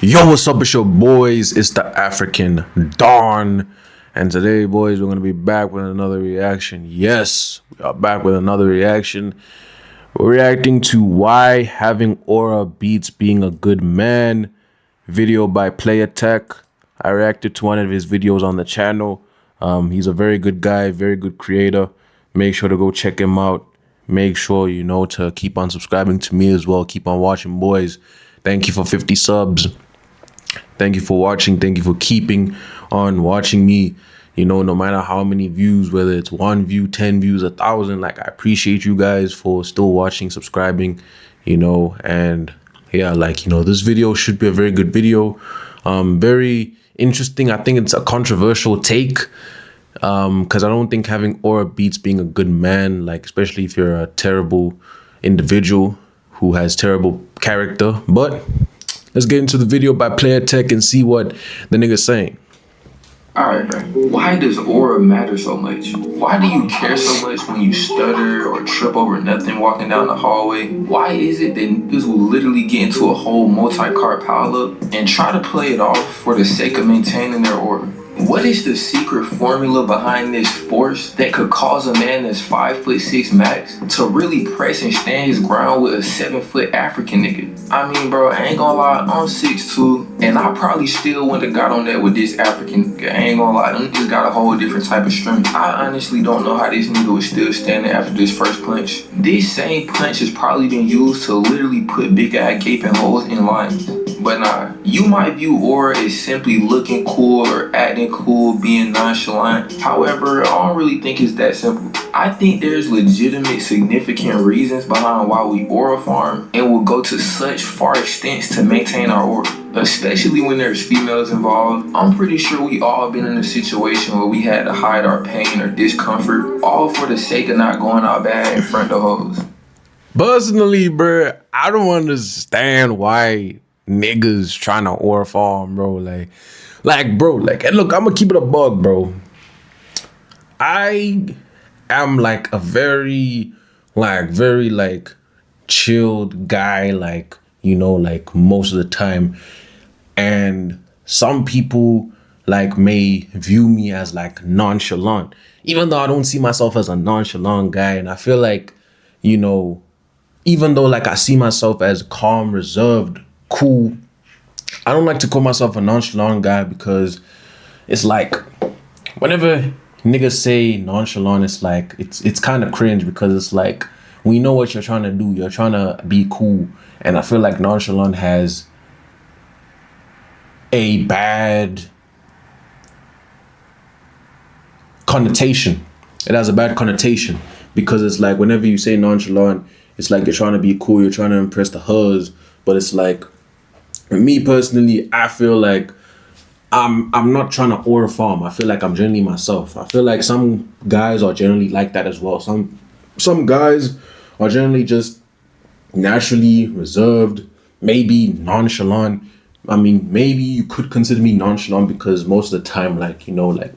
Yo, what's up? It's your boys. It's the African Don. And today, boys, we're going to be back with another reaction. Yes, we are back with another reaction. We're reacting to Why Having Aura Beats Being a Good Man video by Player Tech. I reacted to one of his videos on the channel. He's a very good guy, very good creator. Make sure to go check him out. Make sure, to keep on subscribing to me as well. Keep on watching, boys. Thank you for 50 subs. Thank you for watching. Thank you for keeping on watching me. No matter how many views, whether it's 1 view, 10 views, 1,000, I appreciate you guys for still watching, subscribing, and yeah, this video should be a very good video. Very interesting. I think it's a controversial take, because I don't think having aura beats being a good man, especially if you're a terrible individual who has terrible character. But let's get into the video by Player Tech and see what the nigga's saying. Alright, bro. Why does aura matter so much? Why do you care so much when you stutter or trip over nothing walking down the hallway? Why is it that niggas will literally get into a whole multi-card pileup and try to play it off for the sake of maintaining their aura? What is the secret formula behind this force that could cause a man that's 5'6" max to really press and stand his ground with a 7' African nigga? I mean, bro, I ain't gonna lie, I'm 6'2", and I probably still wouldn't have got on that with this African nigga. I ain't gonna lie, them just got a whole different type of strength. I honestly don't know how this nigga was still standing after this first punch. This same punch has probably been used to literally put big ass gaping holes in lines. But nah, you might view aura as simply looking cool or acting cool, being nonchalant. However, I don't really think it's that simple. I think there's legitimate, significant reasons behind why we aura farm and will go to such far extents to maintain our aura. Especially when there's females involved. I'm pretty sure we all been in a situation where we had to hide our pain or discomfort, all for the sake of not going out bad in front of hoes. Personally, bruh, I don't understand why niggas trying to aura farm, bro. And look, I'm gonna keep it a bug, bro. I am a very chilled guy, most of the time. And some people may view me as nonchalant, even though I don't see myself as a nonchalant guy. And I feel even though I see myself as calm, reserved, cool, I don't like to call myself a nonchalant guy, because it's whenever niggas say nonchalant, it's kind of cringe, because it's we know what you're trying to do. You're trying to be cool. And I feel like nonchalant has a bad connotation. It has a bad connotation, because it's whenever you say nonchalant, it's you're trying to be cool, you're trying to impress the hoes. But it's me personally, I feel I'm not trying to aura farm. I feel I'm generally myself. I feel some guys are generally like that as well. Some guys are generally just naturally reserved, maybe nonchalant. I mean, maybe you could consider me nonchalant, because most of the time,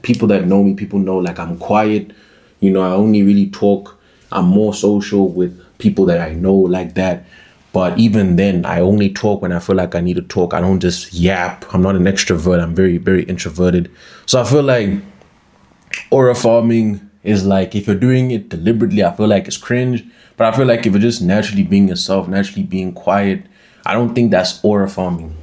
people that know me, people know I'm quiet. I only really talk. I'm more social with people that I know like that. But even then, I only talk when I feel I need to talk. I don't just yap. I'm not an extrovert. I'm very, very introverted. So I feel aura farming is if you're doing it deliberately, I feel it's cringe. But I feel if you're just naturally being yourself, naturally being quiet, I don't think that's aura farming.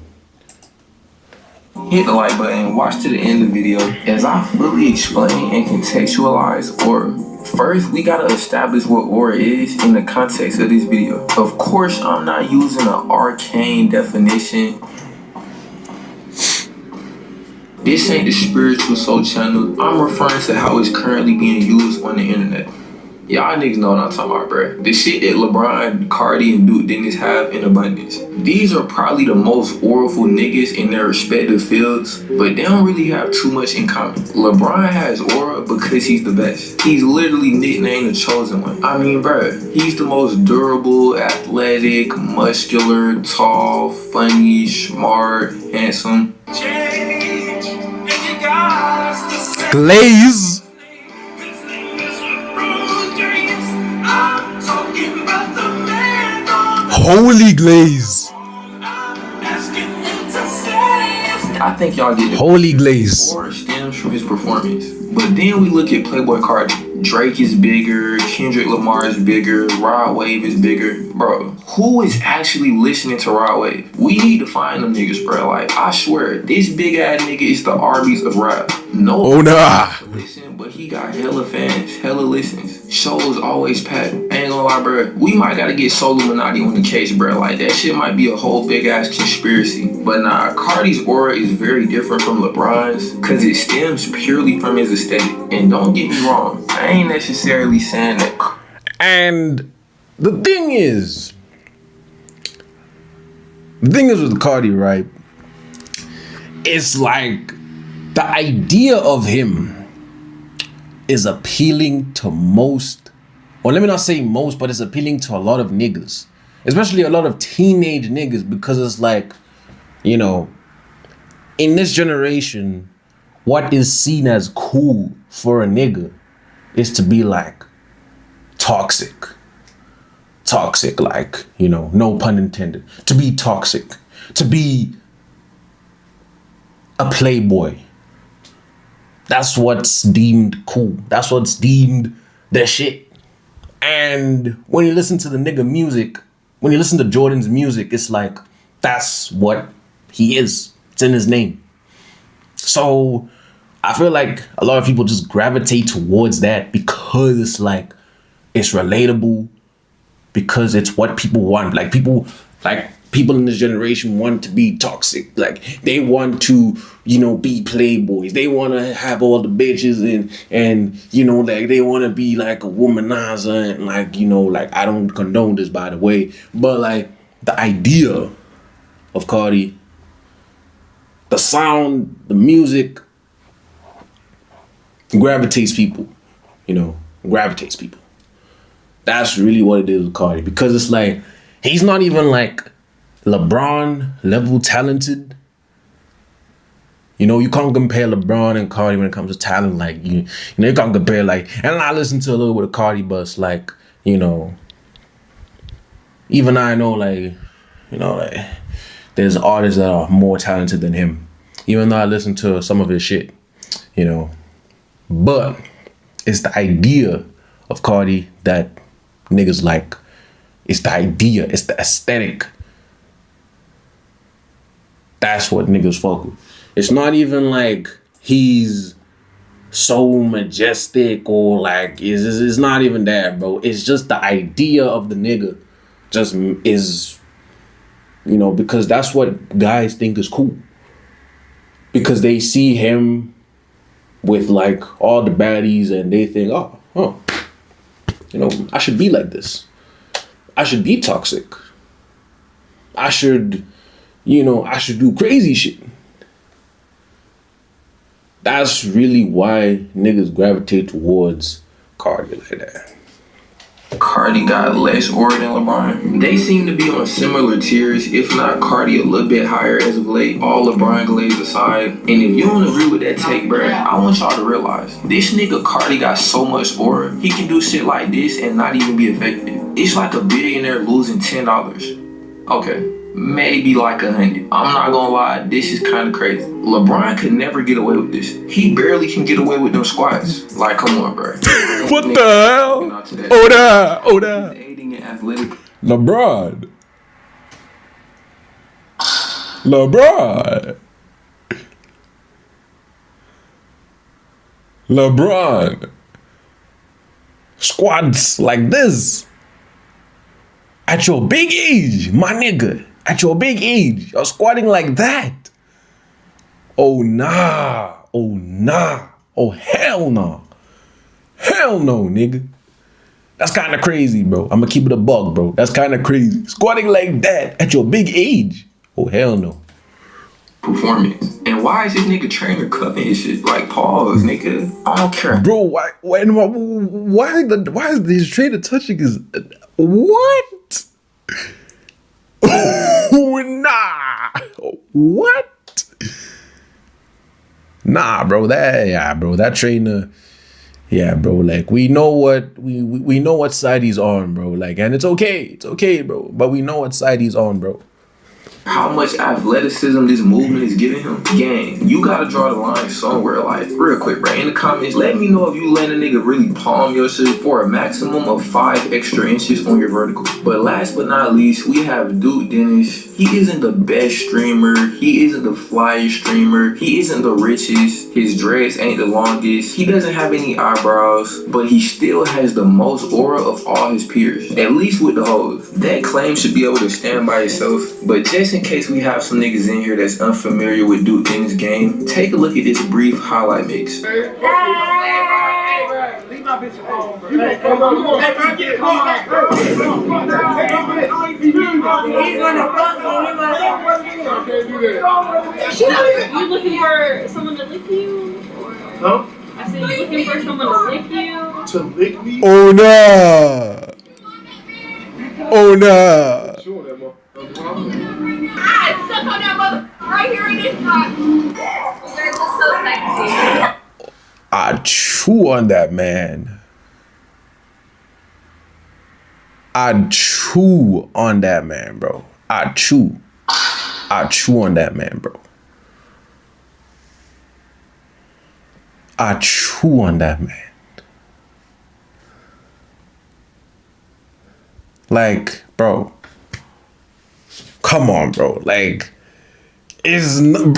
Hit the like button and watch to the end of the video as I fully explain and contextualize aura. First, we gotta establish what aura is in the context of this video. Of course, I'm not using an arcane definition. This ain't the Spiritual Soul channel. I'm referring to how it's currently being used on the internet. Y'all niggas know what I'm talking about, bruh. The shit that LeBron, Cardi, and Duke Dennis have in abundance. These are probably the most auraful niggas in their respective fields, but they don't really have too much in common. LeBron has aura because he's the best. He's literally nicknamed the Chosen One. I mean, bruh, he's the most durable, athletic, muscular, tall, funny, smart, handsome. Glaze. Holy glaze. Asking him to say I think y'all get it. Holy glaze. Or stems from his performance. But then we look at Playboy Cardi. Drake is bigger, Kendrick Lamar is bigger, Rod Wave is bigger. Bro, who is actually listening to Rod Wave? We need to find them niggas, bro. Like, I swear, this big ass nigga is the Arby's of rap. No, Oh nah. listen, but he got hella fans, hella listens. Shows always packed. Ain't gonna lie, bro. We might gotta get Soluminati on the case, bro. Like, that shit might be a whole big ass conspiracy. But nah, Cardi's aura is very different from LeBron's because it stems purely from his aesthetic. And don't get me wrong, I ain't necessarily saying that. And the thing is with Cardi, right? It's like the idea of him is appealing to most, or let me not say most, but it's appealing to a lot of niggas, especially a lot of teenage niggas, because it's like, you know, in this generation, what is seen as cool for a nigga is to be like toxic, like, you know, no pun intended, to be toxic, to be a playboy. That's what's deemed cool. That's what's deemed the shit. And when you listen to the nigga music, when you listen to Jordan's music, it's like, that's what he is. It's in his name. So I feel like a lot of people just gravitate towards that because it's like, it's relatable, because it's what people want. Like people in this generation want to be toxic. Like they want to, you know, be playboys. They want to have all the bitches and you know, like they want to be like a womanizer and like, you know, like I don't condone this, by the way, but like the idea of Cardi, the sound, the music gravitates people, you know, gravitates people. That's really what it is with Cardi, because it's like, he's not even like LeBron level talented. You know, you can't compare LeBron and Cardi when it comes to talent. Like, you know, you can't compare, like, and I listen to a little bit of Cardi, but it's like, you know, even I know, like, you know, like, there's artists that are more talented than him, even though I listen to some of his shit, you know. But it's the idea of Cardi that niggas like. It's the idea, it's the aesthetic. That's what niggas fuck with. It's not even like he's so majestic or like, it's not even that, bro. It's just the idea of the nigga just is, you know, because that's what guys think is cool. Because they see him with like all the baddies and they think, oh, you know, I should be like this. I should be toxic. I should, you know, I should do crazy shit. That's really why niggas gravitate towards Cardi like that. Cardi got less aura than LeBron. They seem to be on similar tiers, if not Cardi a little bit higher as of late, all LeBron glaze aside. And if you don't agree with that take, bro, I want y'all to realize, this nigga Cardi got so much aura, he can do shit like this and not even be affected. It's like a billionaire losing $10. Okay, maybe like 100. I'm not gonna lie, this is kind of crazy. LeBron could never get away with this. He barely can get away with them squats. Like, come on, bro. What the hell? Oh, that. Aiding in athletic. LeBron. Squats like this. At your big age, my nigga. At your big age, you're squatting like that. Oh, nah. Oh, hell no. Hell no, nigga. That's kind of crazy, bro. I'm gonna keep it a buck, bro. That's kind of crazy. Squatting like that at your big age. Oh, hell no. Performance. And why is this nigga trainer cuffing his shit? Like, pause, nigga. I don't care. Bro, why is his trainer touching his... What? Oh, nah. What? Nah, bro. That trainer... Yeah, bro. Like, we know what side he's on, bro. Like, and it's okay, bro. But we know what side he's on, bro. how much athleticism this movement is giving him, gang, you gotta draw the line somewhere. Like, real quick, bro, in the comments, let me know if you let a nigga really palm your shit for a maximum of 5 extra inches on your vertical. But last but not least, we have Dude Dennis. He isn't the best streamer. He isn't the flyest streamer. He isn't the richest. His dreads ain't the longest. He doesn't have any eyebrows, but he still has the most aura of all his peers, at least with the hoes. That claim should be able to stand by itself. But just in case we have some niggas in here that's unfamiliar with Dude Dennis' game, take a look at this brief highlight mix. Leave my bitch alone, bro. He's gonna fuck me. You looking for someone to lick you? Huh? I said you looking for someone to lick you? To lick me? Oh nah. Oh nah. Sure, that motherfucker. I suck on that mother right here in this spot. That looks so sexy. I chew on that man. I chew on that man, bro. I chew on that man, bro. I chew on that man. Like, bro. Come on, bro. Like, it's not.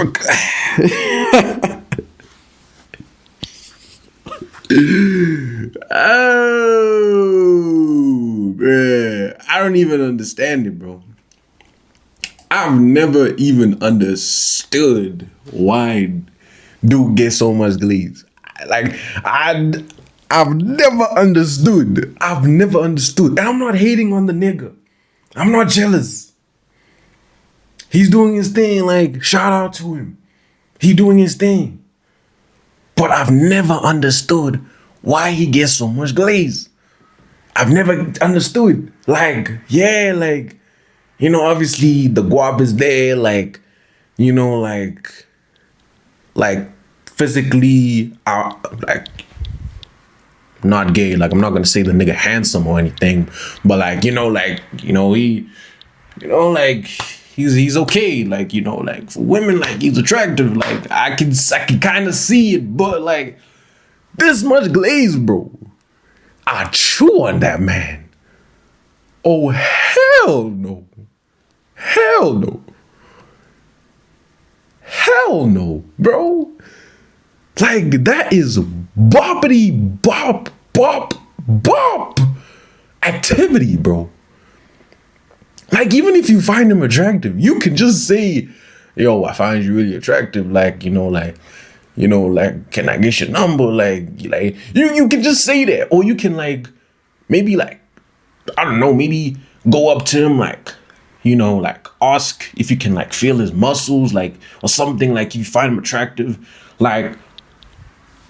Oh, man. I don't even understand it, bro. I've never even understood why dude gets so much glaze. Like, I've never understood. I've never understood. And I'm not hating on the nigga. I'm not jealous. He's doing his thing. Like, shout out to him. He doing his thing. But I've never understood why he gets so much glaze. I've never understood. Like, yeah, like, you know, obviously the guap is there. Like, you know, like physically, like, not gay. Like, I'm not gonna say the nigga handsome or anything, but like, he, like, he's okay. Like, like for women, like he's attractive. Like, I can kind of see it, but like this much glaze, bro. I chew on that man. Oh hell no. Hell no. Hell no, bro. Like, that is boppity bop bop bop activity, bro. Like, even if you find him attractive, you can just say, yo, I find you really attractive. Like, can I get your number? Like you can just say that. Or you can maybe I don't know, maybe go up to him, ask if you can feel his muscles, or something, if you find him attractive,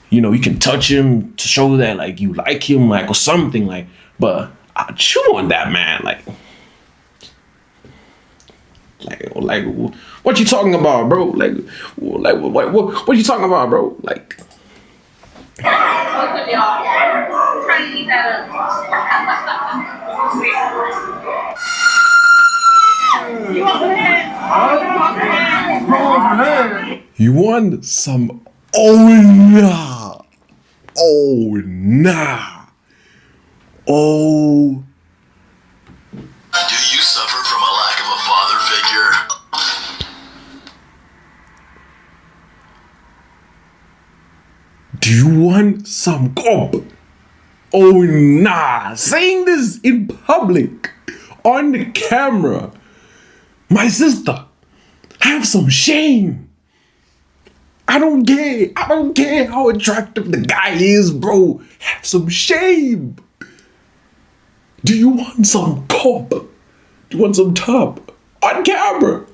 you can touch him to show that you like him, or something, but I chew on that man, what you talking about, bro? What you talking about, bro? Both of y'all. I'm trying to eat that up. You want some head? You want some? Oh nah. Oh nah. Oh. Do you suffer from a lack of a father figure? Do you want some cop? Oh nah. Saying this in public, on the camera. My sister, have some shame. I don't care how attractive the guy is, bro. Have some shame. Do you want some cop? Do you want some top? On camera.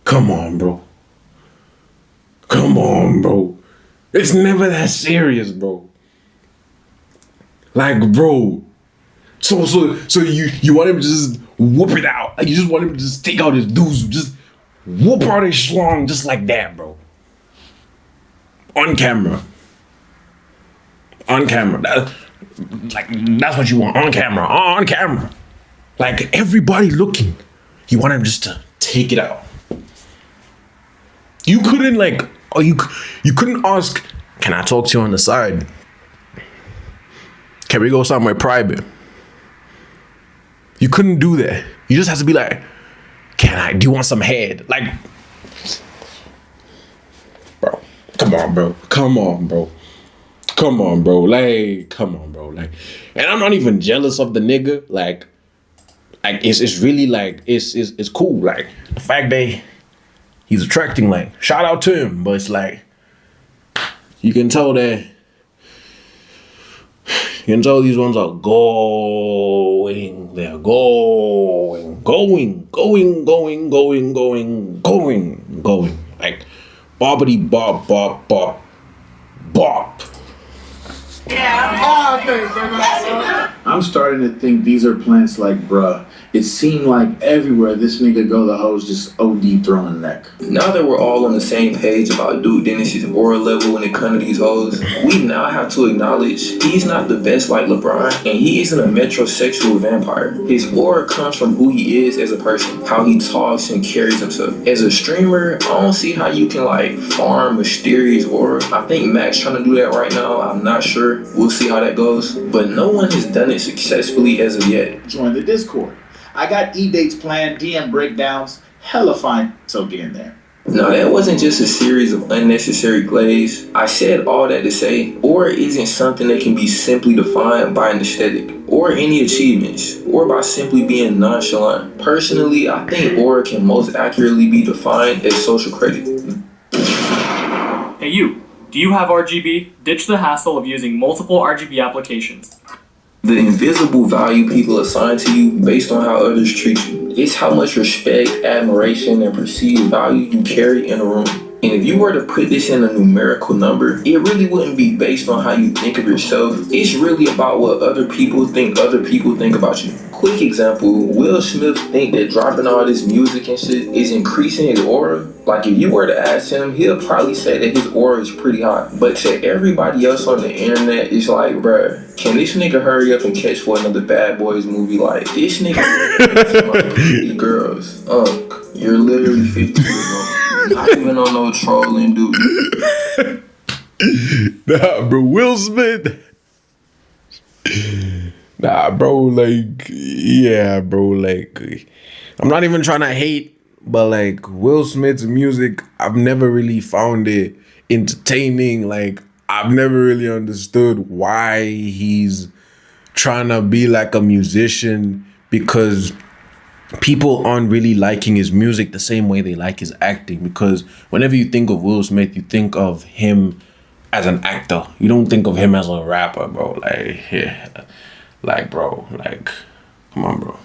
Come on, bro. Come on, bro. It's never that serious, bro. Bro. So you want him to just whoop it out. You just want him to just take out his dudes, just whoop out his schlong just like that, bro. On camera. On camera. That's what you want. On camera. On camera. Everybody looking. He wanted him just to take it out. You couldn't like, or you couldn't ask, can I talk to you on the side? Can we go somewhere private? You couldn't do that. You just have to be like, do you want some head? Like, bro, come on, bro. Like, come on, bro. Like, and I'm not even jealous of the nigga. Like it's really like, it's cool. Like, the fact that he's attracting, like, shout out to him. But it's like, you can tell these ones are going. They're going. Like, bobbity bop, bop, bop, bop. I'm starting to think these are plants like bruh. It seemed like everywhere this nigga go, the hoes just OD throwing neck. Now that we're all on the same page about Dude Dennis's aura level when it comes to these hoes, we now have to acknowledge he's not the best like LeBron, and he isn't a metrosexual vampire. His aura comes from who he is as a person, how he talks and carries himself. As a streamer, I don't see how you can like farm mysterious aura. I think Mac's trying to do that right now. I'm not sure. We'll see how that goes. But no one has done it successfully as of yet. Join the Discord. I got E-dates planned, DM breakdowns, hella fine, so get in there. No, that wasn't just a series of unnecessary glaze. I said all that to say, aura isn't something that can be simply defined by an aesthetic, or any achievements, or by simply being nonchalant. Personally, I think aura can most accurately be defined as social credit. Hey you, do you have RGB? Ditch the hassle of using multiple RGB applications. The invisible value people assign to you based on how others treat you. It's how much respect, admiration, and perceived value you carry in a room. And if you were to put this in a numerical number, it really wouldn't be based on how you think of yourself. It's really about what other people think about you. Quick example, Will Smith think that dropping all this music and shit is increasing his aura. Like, if you were to ask him, he'll probably say that his aura is pretty high. But to everybody else on the internet, it's like, bruh, can this nigga hurry up and catch for another Bad Boys movie? Like, this nigga like 50 girls. You're literally 50 years old. Not even on no trolling, dude. Nah, bro, Will Smith. Nah, bro, like, yeah, bro, like, I'm not even trying to hate, but like, Will Smith's music, I've never really found it entertaining. Like, I've never really understood why he's trying to be like a musician, because people aren't really liking his music the same way they like his acting. Because whenever you think of Will Smith, you think of him as an actor. You don't think of him as a rapper, bro. Like, yeah. Like, bro, like, come on, bro.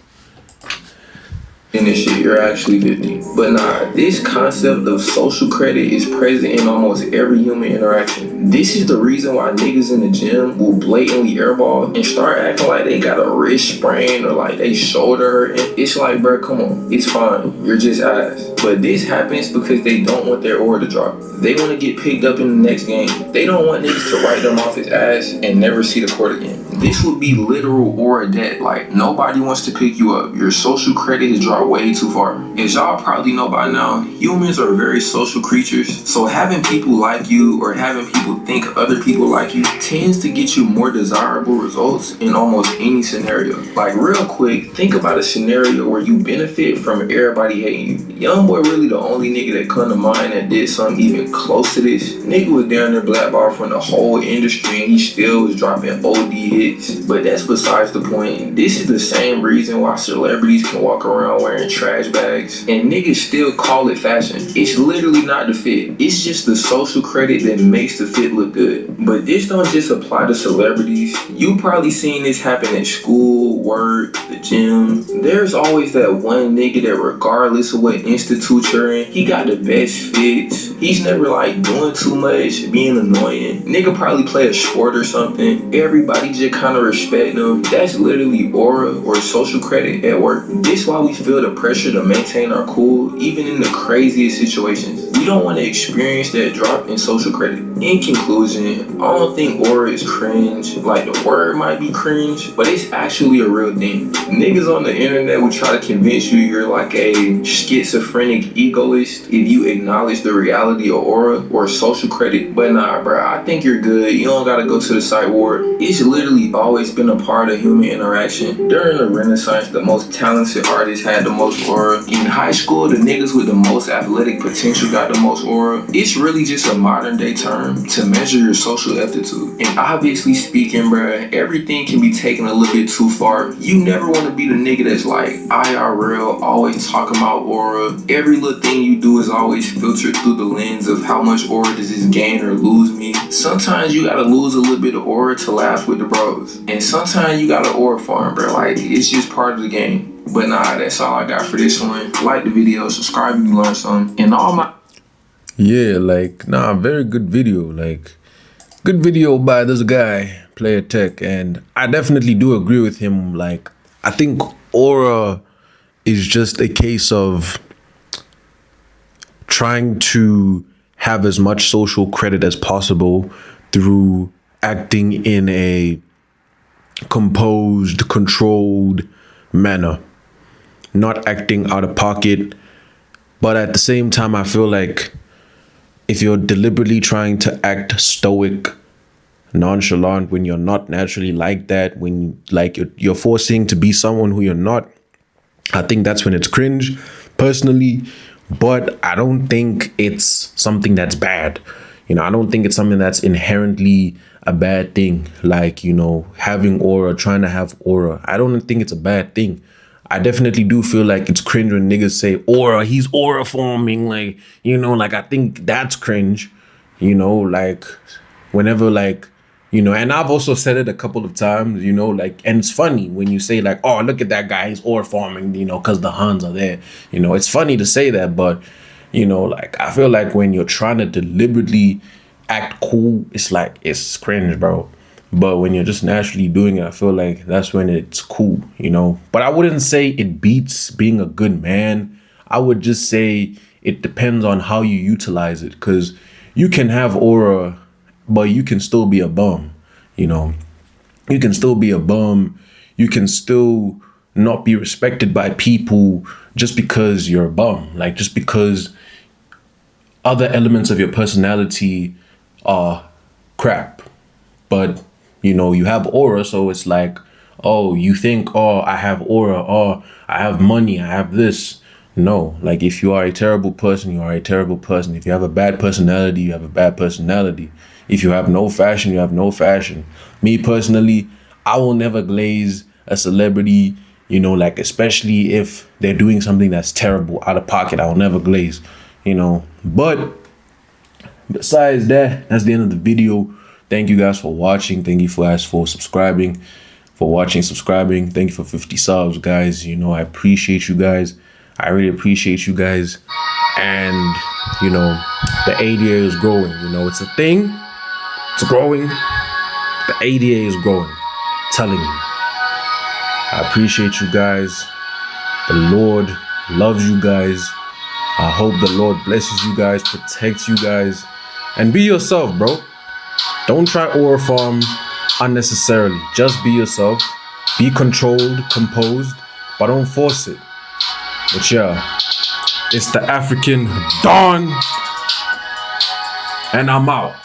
And this shit, you're actually 50. But nah, this concept of social credit is present in almost every human interaction. This is the reason why niggas in the gym will blatantly airball and start acting like they got a wrist sprain or like they shoulder hurting. It's like, bro, come on, it's fine, you're just ass. But this happens because they don't want their aura to drop. They want to get picked up in the next game. They don't want niggas to write them off his ass and never see the court again. This would be literal aura debt. Like, nobody wants to pick you up. Your social credit has dropped way too far. As y'all probably know by now, humans are very social creatures. So having people like you or having people think other people like you tends to get you more desirable results in almost any scenario. Like, real quick, think about a scenario where you benefit from everybody hating you. Youngboy really the only nigga that come to mind that did something even close to this. Nigga was down there blackballed from the whole industry and he still was dropping OD hits. But that's besides the point. This is the same reason why celebrities can walk around wearing trash bags and niggas still call it fashion. It's literally not the fit. It's just the social credit that makes the fit look good. But this don't just apply to celebrities. You probably seen this happen at school, work, the gym. There's always that one nigga that regardless of what institution institute you're in. He got the best fits. He's never like doing too much, being annoying. Nigga probably play a sport or something. Everybody just kind of respect him. That's literally aura or social credit at work. This why we feel the pressure to maintain our cool, even in the craziest situations. We don't want to experience that drop in social credit. In conclusion, I don't think aura is cringe. Like, the word might be cringe, but it's actually a real thing. Niggas on the internet will try to convince you you're like a schizophrenic egoist if you acknowledge the reality of aura or social credit. But nah, bro, I think you're good. You don't gotta go to the psych ward. It's literally always been a part of human interaction. During the Renaissance, the most talented artists had the most aura. In high school, the niggas with the most athletic potential got the most aura. It's really just a modern day term to measure your social aptitude. And obviously speaking, bruh, everything can be taken a little bit too far. You never want to be the nigga that's like IRL, always talking about aura. Every little thing you do is always filtered through the lens of how much aura does this gain or lose me. Sometimes you gotta lose a little bit of aura to laugh with the bros. And sometimes you gotta aura farm, bruh. Like, it's just part of the game. But nah, that's all I got for this one. Like the video, subscribe if you learned something. And all my Yeah, like, nah, very good video. Like, good video by this guy, Player Tech. And I definitely do agree with him. Like, I think aura is just a case of trying to have as much social credit as possible through acting in a composed, controlled manner, not acting out of pocket. But at the same time, I feel like if you're deliberately trying to act stoic, nonchalant, when you're not naturally like that, when like you're forcing to be someone who you're not, I think that's when it's cringe, personally. But I don't think it's something that's bad. You know, I don't think it's something that's inherently a bad thing. Like, you know, having aura, trying to have aura. I don't think it's a bad thing. I definitely do feel like it's cringe when niggas say aura, he's aura forming. Like, you know, like, I think that's cringe. You know, like, whenever, like, you know, and I've also said it a couple of times, you know, like, and it's funny when you say like, oh, look at that guy, he's aura forming, you know, because the Huns are there. You know, it's funny to say that, but, you know, like, I feel like when you're trying to deliberately act cool, it's like, it's cringe, bro. But when you're just naturally doing it, I feel like that's when it's cool, you know. But I wouldn't say it beats being a good man. I would just say it depends on how you utilize it, because you can have aura, but you can still be a bum, you know. You can still be a bum. You can still not be respected by people just because you're a bum. Like, just because other elements of your personality are crap. But, you know, you have aura, so it's like, oh, you think, oh, I have aura, oh, I have money, I have this. No, like, if you are a terrible person, you are a terrible person. If you have a bad personality, you have a bad personality. If you have no fashion, you have no fashion. Me personally, I will never glaze a celebrity, you know, like, especially if they're doing something that's terrible, out of pocket, I will never glaze, you know. But besides that, that's the end of the video. Thank you guys for watching. Thank you guys for subscribing, for watching, subscribing. Thank you for 50 subs, guys. You know, I appreciate you guys. I really appreciate you guys. And, you know, the ADA is growing. You know, it's a thing. It's growing. The ADA is growing. I'm telling you. I appreciate you guys. The Lord loves you guys. I hope the Lord blesses you guys, protects you guys. And be yourself, bro. Don't try aura farm unnecessarily. Just be yourself. Be controlled, composed, but don't force it. But yeah, it's the African Don, and I'm out.